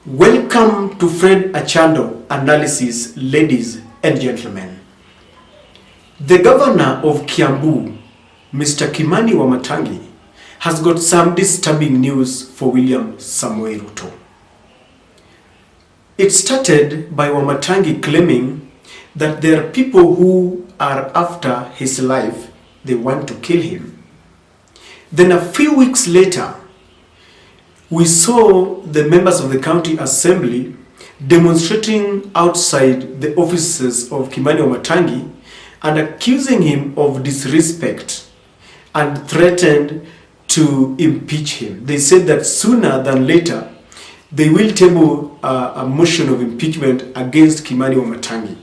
Welcome to Fred Achando Analysis, ladies and gentlemen. The governor of Kiambu, Mr. Kimani Wamatangi, has got some disturbing news for William Samoei Ruto. It started by Wamatangi claiming that there are people who are after his life, they want to kill him. Then a few weeks later, we saw the members of the county assembly demonstrating outside the offices of Kimani Wamatangi and accusing him of disrespect and threatened to impeach him. They said that sooner than later they will table a motion of impeachment against Kimani Wamatangi.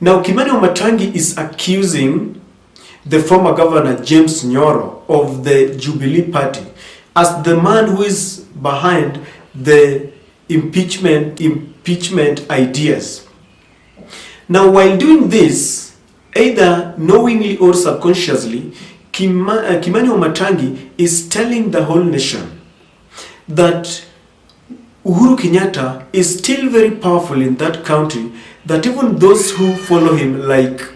Now Kimani Wamatangi is accusing the former governor James Nyoro of the Jubilee Party as the man who is behind the impeachment ideas. Now, while doing this, either knowingly or subconsciously, Kimani Wamatangi is telling the whole nation that Uhuru Kenyatta is still very powerful in that country, that even those who follow him, like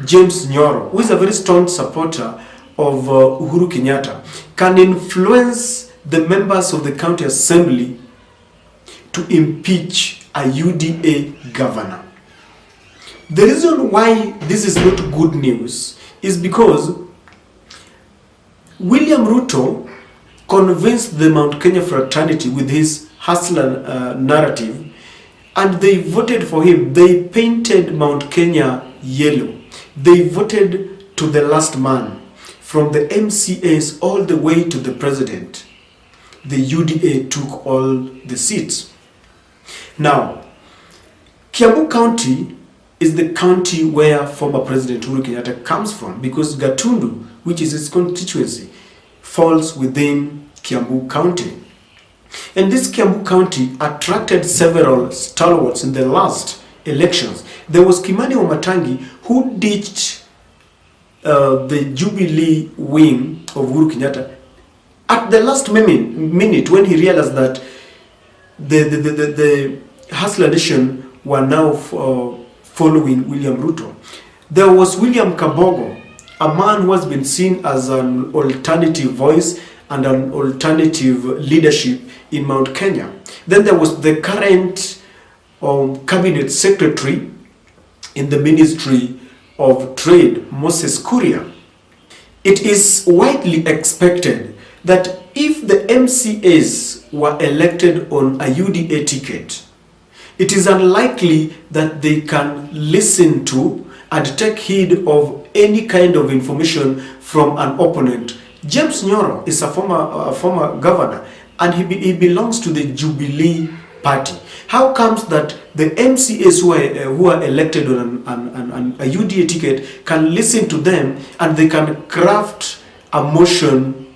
James Nyoro, who is a very strong supporter of Uhuru Kenyatta, can influence the members of the county assembly to impeach a UDA governor. The reason why this is not good news is because William Ruto convinced the Mount Kenya fraternity with his hustler narrative, and they voted for him. They painted Mount Kenya yellow. They voted to the last man. From the MCAs all the way to the president, the UDA took all the seats. Now, Kiambu County is the county where former President Uhuru Kenyatta comes from, because Gatundu, which is his constituency, falls within Kiambu County. And this Kiambu County attracted several stalwarts in the last elections. There was Kimani Wamatangi, who ditched the Jubilee wing of Uhuru Kenyatta at the last minute when he realized that the Hustler Nation were now following William Ruto. There was William Kabogo, a man who has been seen as an alternative voice and an alternative leadership in Mount Kenya. Then there was the current cabinet secretary in the Ministry of Trade, Moses Kuria. It is widely expected that if the MCAs were elected on a UDA ticket, it is unlikely that they can listen to and take heed of any kind of information from an opponent. James Nyoro is a former governor, and he belongs to the Jubilee Party. How comes that the MCAs who are elected on a UDA ticket can listen to them and they can craft a motion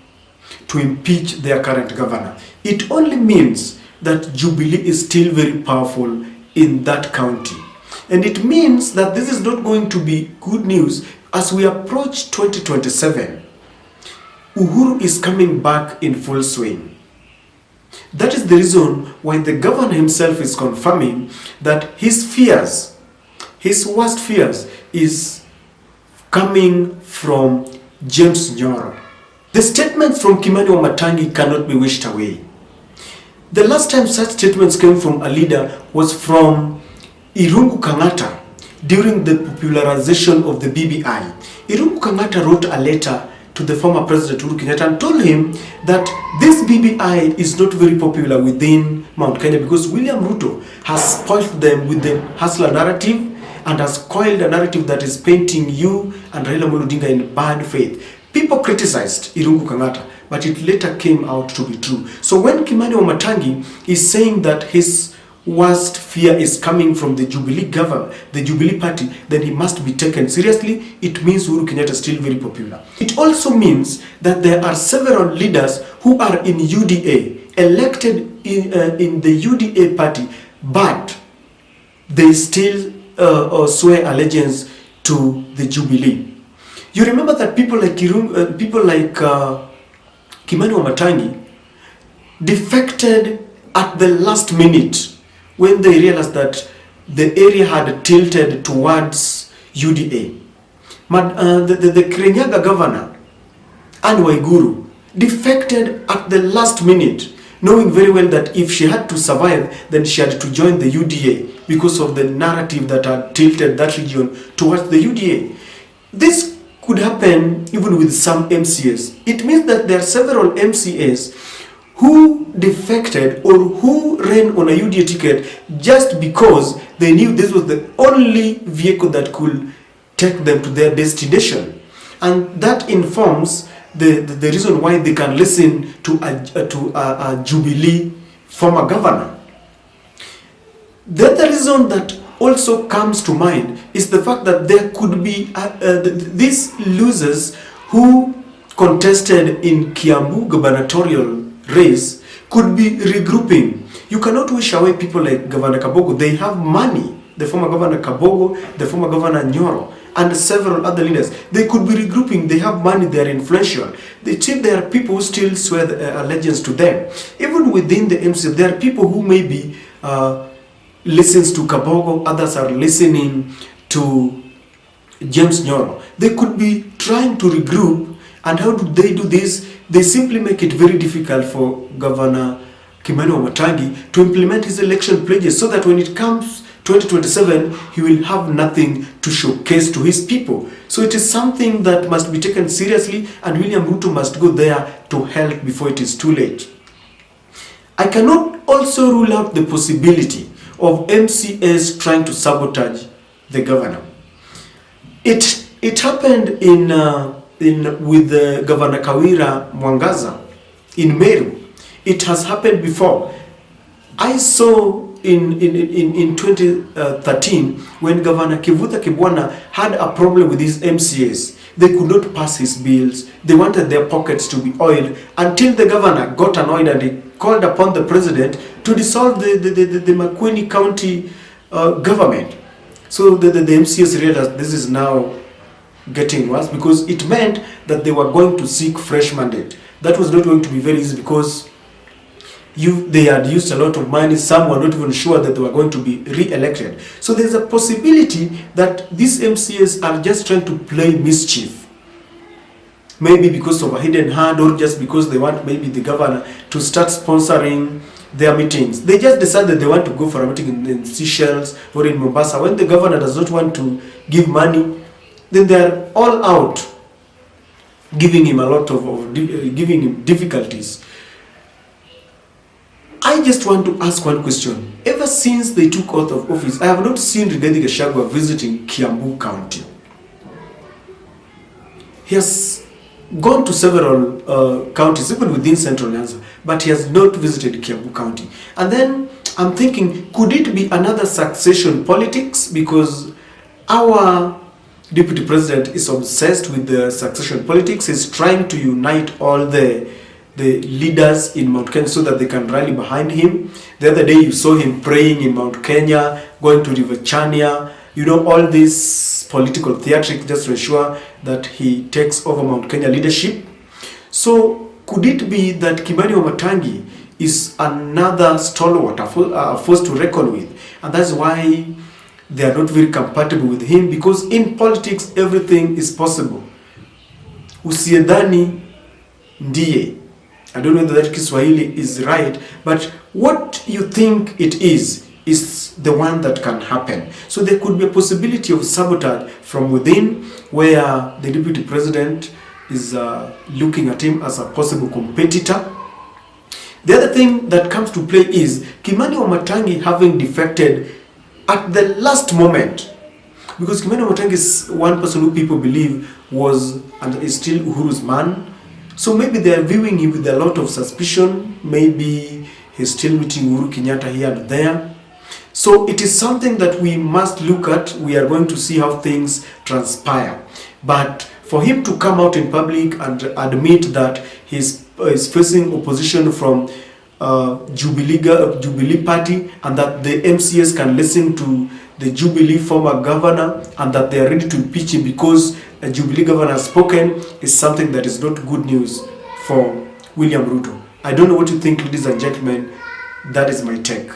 to impeach their current governor? It only means that Jubilee is still very powerful in that county. And it means that this is not going to be good news as we approach 2027. Uhuru is coming back in full swing. That is the reason why the governor himself is confirming that his fears, his worst fears, is coming from James Nyoro. The statements from Kimani Wamatangi cannot be wished away. The last time such statements came from a leader was from Irungu Kang'ata during the popularization of the BBI. Irungu Kang'ata wrote a letter to the former President Uhuru Kenyatta and told him that this BBI is not very popular within Mount Kenya because William Ruto has spoiled them with the hustler narrative and has coiled a narrative that is painting you and Raila Amolo Odinga in bad faith. People criticized Irungu Kang'ata, but it later came out to be true. So when Kimani Wamatangi is saying that his worst fear is coming from the Jubilee government, the Jubilee Party, then he must be taken seriously. It means Uhuru Kenyatta is still very popular. It also means that there are several leaders who are in UDA, elected in the UDA party, but they still swear allegiance to the Jubilee. You remember that people like Kimani Wamatangi defected at the last minute, when they realized that the area had tilted towards UDA. The Kirinyaga governor, Anne Waiguru, defected at the last minute, knowing very well that if she had to survive, then she had to join the UDA because of the narrative that had tilted that region towards the UDA. This could happen even with some MCAs. It means that there are several MCAs who defected or who ran on a UDA ticket just because they knew this was the only vehicle that could take them to their destination. And that informs the reason why they can listen to a Jubilee former governor. The other reason that also comes to mind is the fact that there could be these losers who contested in Kiambu gubernatorial race could be regrouping. You cannot wish away people like Governor Kabogo. They have money. The former Governor Kabogo, the former Governor Nyoro, and several other leaders. They could be regrouping. They have money. They are influential. There are people who still swear allegiance to them. Even within the MCF, there are people who maybe listens to Kabogo. Others are listening to James Nyoro. They could be trying to regroup. And how do they do this? They simply make it very difficult for Governor Kimani Wamatangi to implement his election pledges so that when it comes 2027, he will have nothing to showcase to his people. So it is something that must be taken seriously, and William Ruto must go there to help before it is too late. I cannot also rule out the possibility of MCAs trying to sabotage the governor. It happened with Governor Kawira Mwangaza in Meru. It has happened before. I saw in 2013 when Governor Kivutha Kibwana had a problem with his MCAs. They could not pass his bills. They wanted their pockets to be oiled until the governor got annoyed and he called upon the president to dissolve the Makueni County government. So the MCAs realized this is now getting worse because it meant that they were going to seek fresh mandate. That was not going to be very easy because they had used a lot of money. Some were not even sure that they were going to be re-elected. So there's a possibility that these MCAs are just trying to play mischief. Maybe because of a hidden hand or just because they want maybe the governor to start sponsoring their meetings. They just decided they want to go for a meeting in Seychelles or in Mombasa. When the governor does not want to give money, then they are all out giving him giving him difficulties. I just want to ask one question. Ever since they took oath of office, I have not seen Rigathi Gachagua visiting Kiambu County. He has gone to several counties, even within Central Nyanza, but he has not visited Kiambu County. And then I'm thinking, could it be another succession politics? Because our deputy president is obsessed with the succession politics. He's trying to unite all the leaders in Mount Kenya so that they can rally behind him. The other day you saw him praying in Mount Kenya, going to River Chania, all this political theatrics just to ensure that he takes over Mount Kenya leadership. So could it be that Kimani Wamatangi is another stalwart, a force to reckon with, and that's why they are not very compatible with him? Because in politics everything is possible. Usiedhani ndiye. I don't know that Kiswahili is right, but what you think it is the one that can happen. So there could be a possibility of sabotage from within, where the deputy president is looking at him as a possible competitor. The other thing that comes to play is Kimani Wamatangi having defected at the last moment, because Kimani Wamatangi is one person who people believe was and is still Uhuru'S man. So maybe they are viewing him with a lot of suspicion. Maybe he's still meeting Uhuru Kenyatta here and there. So it is something that we must look at. We are going to see how things transpire. But for him to come out in public and admit that he's facing opposition from Jubilee Party, and that the MCAs can listen to the Jubilee former governor, and that they are ready to impeach him because a Jubilee governor has spoken, is something that is not good news for William Ruto. I don't know what you think, ladies and gentlemen. That is my take.